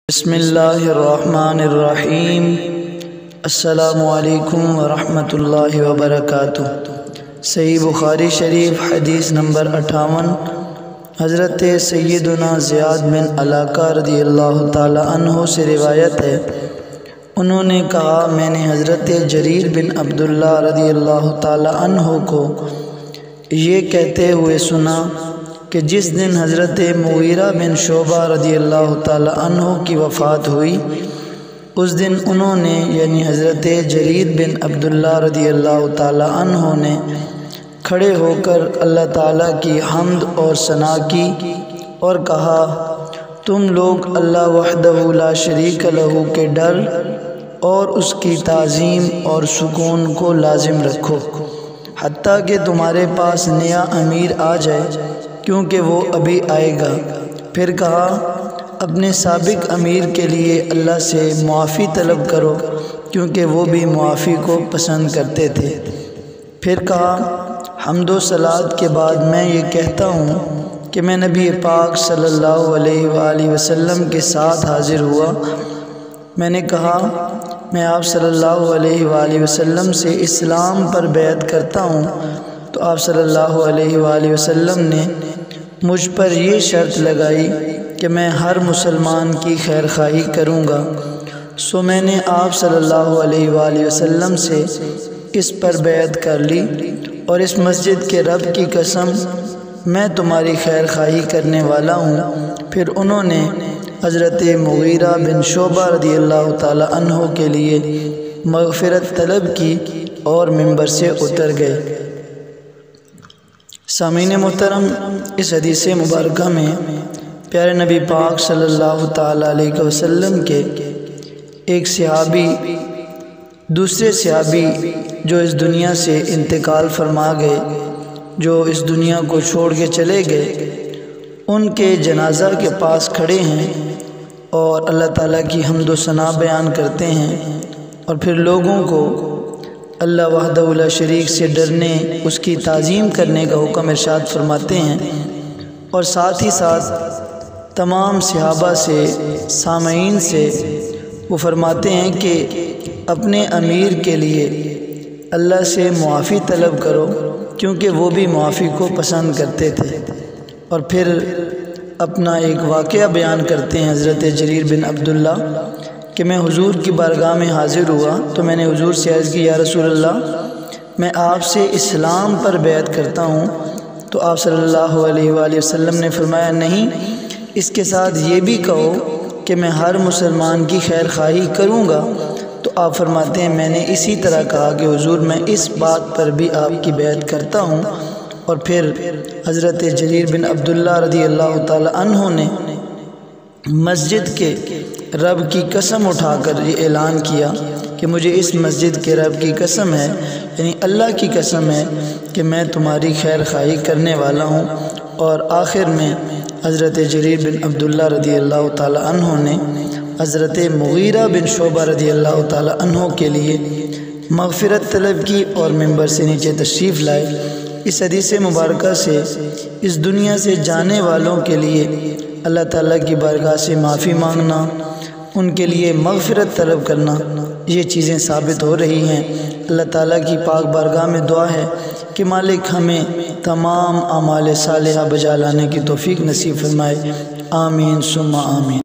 بسم اللہ الرحمن الرحیم۔ السلام علیکم ورحمۃ اللہ وبرکاتہ۔ صحیح بخاری شریف حدیث نمبر 58۔ حضرت سیدنا زیاد بن علاقہ رضی اللہ تعالی عنہ سے روایت ہے، انہوں نے کہا میں نے حضرت جریر بن عبداللہ رضی اللہ تعالی عنہ کو یہ کہتے ہوئے سنا کہ جس دن حضرت مغیرہ بن شعبہ رضی اللہ تعالی عنہ کی وفات ہوئی، اس دن انہوں نے یعنی حضرت جریر بن عبداللہ رضی اللہ تعالی عنہ نے کھڑے ہو کر اللہ تعالیٰ کی حمد اور ثنا کی اور کہا، تم لوگ اللہ وحدہ لا شریک لہ کے ڈر اور اس کی تعظیم اور سکون کو لازم رکھو، حتیٰ کہ تمہارے پاس نیا امیر آ جائے، کیونکہ وہ ابھی آئے گا۔ پھر کہا، اپنے سابق امیر کے لیے اللہ سے معافی طلب کرو، کیونکہ وہ بھی معافی کو پسند کرتے تھے۔ پھر کہا، حمد و صلوات کے بعد میں یہ کہتا ہوں کہ میں نبی پاک صلی اللہ علیہ وآلہ وسلم کے ساتھ حاضر ہوا۔ میں نے کہا، میں آپ صلی اللہ علیہ وآلہ وسلم سے اسلام پر بیعت کرتا ہوں، تو آپ صلی اللہ علیہ وآلہ وسلم نے مجھ پر یہ شرط لگائی کہ میں ہر مسلمان کی خیر خواہی کروں گا۔ سو میں نے آپ صلی اللہ علیہ وآلہ وسلم سے اس پر بیعت کر لی، اور اس مسجد کے رب کی قسم میں تمہاری خیر خواہی کرنے والا ہوں۔ پھر انہوں نے حضرت مغیرہ بن شعبہ رضی اللہ تعالی عنہ کے لیے مغفرت طلب کی اور ممبر سے اتر گئے۔ سامعین محترم، اس حدیث مبارکہ میں پیارے نبی پاک صلی اللہ تعالی علیہ وسلم کے ایک صحابی دوسرے صحابی جو اس دنیا سے انتقال فرما گئے، جو اس دنیا کو چھوڑ کے چلے گئے، ان کے جنازہ کے پاس کھڑے ہیں اور اللہ تعالیٰ کی حمد و ثنا بیان کرتے ہیں، اور پھر لوگوں کو اللہ وحدہ لا شریک سے ڈرنے، اس کی تعظیم کرنے کا حکم ارشاد فرماتے ہیں، اور ساتھ ہی ساتھ تمام صحابہ سے، سامعین سے وہ فرماتے ہیں کہ اپنے امیر کے لیے اللہ سے معافی طلب کرو، کیونکہ وہ بھی معافی کو پسند کرتے تھے۔ اور پھر اپنا ایک واقعہ بیان کرتے ہیں حضرت جریر بن عبداللہ کہ میں حضور کی بارگاہ میں حاضر ہوا تو میں نے حضور سے عرض کی، یا رسول اللہ، میں آپ سے اسلام پر بیعت کرتا ہوں۔ تو آپ صلی اللہ علیہ وآلہ وسلم نے فرمایا، نہیں، اس کے ساتھ یہ بھی کہو کہ میں ہر مسلمان کی خیر خواہی کروں گا۔ تو آپ فرماتے ہیں، میں نے اسی طرح کہا کہ حضور میں اس بات پر بھی آپ کی بیعت کرتا ہوں۔ اور پھر حضرت جریر بن عبداللہ رضی اللہ تعالی عنہ نے مسجد کے رب کی قسم اٹھا کر یہ اعلان کیا کہ مجھے اس مسجد کے رب کی قسم ہے، یعنی اللہ کی قسم ہے کہ میں تمہاری خیر خواہی کرنے والا ہوں۔ اور آخر میں حضرت جریر بن عبداللہ رضی اللہ تعالی عنہ نے حضرت مغیرہ بن شعبہ رضی اللہ تعالی عنہ کے لیے مغفرت طلب کی اور ممبر سے نیچے تشریف لائے۔ اس حدیث مبارکہ سے اس دنیا سے جانے والوں کے لیے اللہ تعالیٰ کی بارگاہ سے معافی مانگنا، ان کے لیے مغفرت طلب کرنا، یہ چیزیں ثابت ہو رہی ہیں۔ اللہ تعالیٰ کی پاک بارگاہ میں دعا ہے کہ مالک ہمیں تمام اعمال صالحہ بجا لانے کی توفیق نصیب فرمائے۔ آمین ثم آمین۔